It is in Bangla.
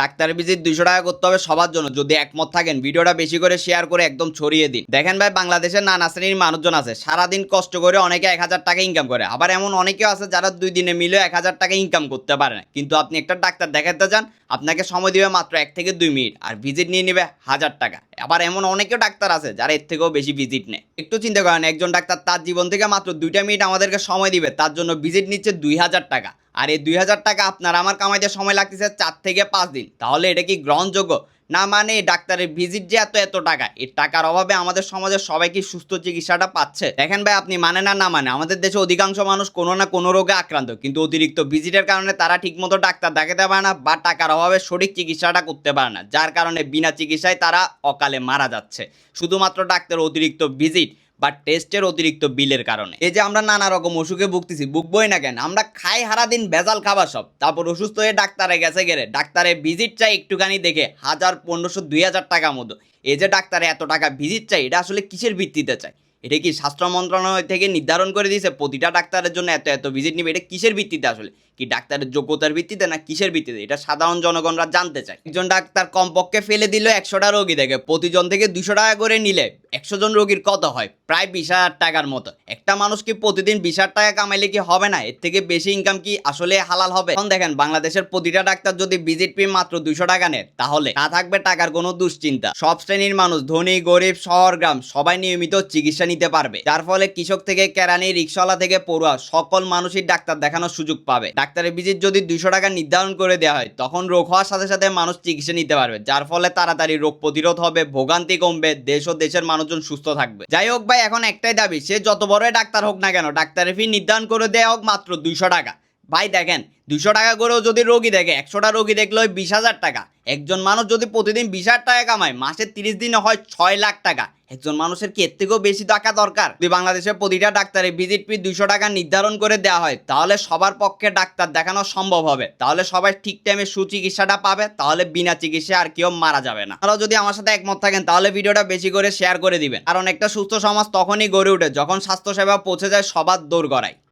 ডাক্তার ভিজিট 200 টাকা করতে হবে সবার জন্য। যদি একমত থাকেন ভিডিওটা বেশি করে শেয়ার করে একদম ছড়িয়ে দিন। দেখেন ভাই, বাংলাদেশের নানা শ্রেণীর মানুষজন আছে, সারাদিন কষ্ট করে অনেকে 1000 টাকা ইনকাম করে, আবার এমন অনেকেও আছে যারা 2 দিনে মিলে 1000 টাকা ইনকাম করতে পারে না। কিন্তু আপনি একটা ডাক্তার দেখাতে যান, আপনাকে সময় দিবে মাত্র 1 থেকে 2 মিনিট আর ভিজিট নিয়ে নেবে 1000 টাকা। আবার এমন অনেকেও ডাক্তার আছে যারা এর থেকেও বেশি ভিজিট নেয়। একটু চিন্তা করেন, একজন ডাক্তার তার জীবন থেকে মাত্র 2টা মিনিট আমাদেরকে সময় দিবে, তার জন্য ভিজিট নিচ্ছে 2000 টাকা। আর এই 2000 টাকা আপনার আমার কামাইতে সময় লাগতেছে 4 থেকে 5 দিন। তাহলে এটা কি গ্রহণযোগ্য? না, মানে ডাক্তারের ভিজিট যে এত টাকা, এই টাকার অভাবে আমাদের সমাজের সবাই কি সুস্থ চিকিৎসাটা পাচ্ছে? দেখেন ভাই, আপনি মানে না মানে আমাদের দেশে অধিকাংশ মানুষ কোনো না কোনো রোগে আক্রান্ত, কিন্তু অতিরিক্ত ভিজিটের কারণে তারা ঠিকমতো ডাক্তার দেখাতে পারে না বা টাকার অভাবে সঠিক চিকিৎসাটা করতে পারে না, যার কারণে বিনা চিকিৎসায় তারা অকালে মারা যাচ্ছে শুধুমাত্র ডাক্তারের অতিরিক্ত ভিজিট বা টেস্টের অতিরিক্ত বিলের কারণে। এই যে আমরা নানা রকম অসুখে ভুগতেছি, ভুগবই না কেন? আমরা খাই সারাদিন ভেজাল খাবার সব, তারপর অসুস্থ হয়ে ডাক্তারে গেছে গেলে ডাক্তারের ভিজিট চাই একটুখানি দেখে 1000, 1500, 2000 টাকা মতো। এই যে ডাক্তারে এত টাকা ভিজিট চাই, এটা আসলে কিসের ভিত্তিতে চাই? এটা কি স্বাস্থ্য মন্ত্রণালয় থেকে নির্ধারণ করে দিয়েছে প্রতিটা ডাক্তারের জন্য এত ভিজিট নিবে? এটা কিসের ভিত্তিতে আসলে? কি ডাক্তারের যোগ্যতার ভিত্তিতে না কিসের ভিত্তিতে? এটা সাধারণ জনগণরা জানতে চায়। একজন ডাক্তার কমপক্ষে ফেলে দিল 100টা রোগী দেখে, প্রতিজন থেকে 200 টাকা করে নিলে 100 জন রোগীর কত হয়? প্রায় 20,000 টাকার মতো। একটা মানুষ কি প্রতিদিন 20,000 টাকা কামাইলে কি হবে না? এর থেকে বেশি ইনকাম কি আসলে হালাল হবে? এখন দেখেন, বাংলাদেশের প্রতিটা ডাক্তার যদি ভিজিট ফি মাত্র 200 টাকা নেয়, তাহলে না থাকবে টাকার কোনো দুশ্চিন্তা। সব শ্রেণীর মানুষ, ধনী গরিব শহর গ্রাম, সবাই নিয়মিত চিকিৎসা নিতে পারবে, যার ফলে কৃষক থেকে কেরানি, রিক্সাওয়ালা থেকে পড়ুয়া সকল মানুষই ডাক্তার দেখানোর সুযোগ পাবে। ডাক্তারের ভিজিট যদি 200 টাকা নির্ধারণ করে দেওয়া হয়, তখন রোগ হওয়ার সাথে সাথে মানুষ চিকিৎসা নিতে পারবে, যার ফলে তাড়াতাড়ি রোগ প্রতিরোধ হবে, ভোগান্তি কমবে, দেশ ও দেশের মানুষজন সুস্থ থাকবে। যাই হোক ভাই, এখন একটাই দাবি, সে যত বড় ডাক্তার হোক না কেন, ডাক্তারের ফি নির্ধারণ করে দেওয়া হোক মাত্র 200 টাকা। ভাই দেখেন, 200 টাকা করেও যদি রোগী দেখে, 100টা রোগী দেখলে হয় 20,000 টাকা। একজন মানুষ যদি প্রতিদিন 20,000 টাকা কামায়, মাসে 30 দিনে হয় 6 লাখ টাকা। একজন মানুষের কি এর থেকেও বেশি টাকা দরকার? যদি বাংলাদেশের প্রতিটা ডাক্তারের ভিজিট ফি 200 টাকা নির্ধারণ করে দেওয়া হয়, তাহলে সবার পক্ষে ডাক্তার দেখানো সম্ভব হবে, তাহলে সবাই ঠিক টাইমে সুচিকিৎসাটা পাবে, তাহলে বিনা চিকিৎসায় আর কেউ মারা যাবে না। আপনারাও যদি আমার সাথে একমত থাকেন, তাহলে ভিডিওটা বেশি করে শেয়ার করে দিবেন, কারণ একটা সুস্থ সমাজ তখনই গড়ে ওঠে যখন স্বাস্থ্যসেবা পৌঁছে যায় সবার দোরগোড়ায়।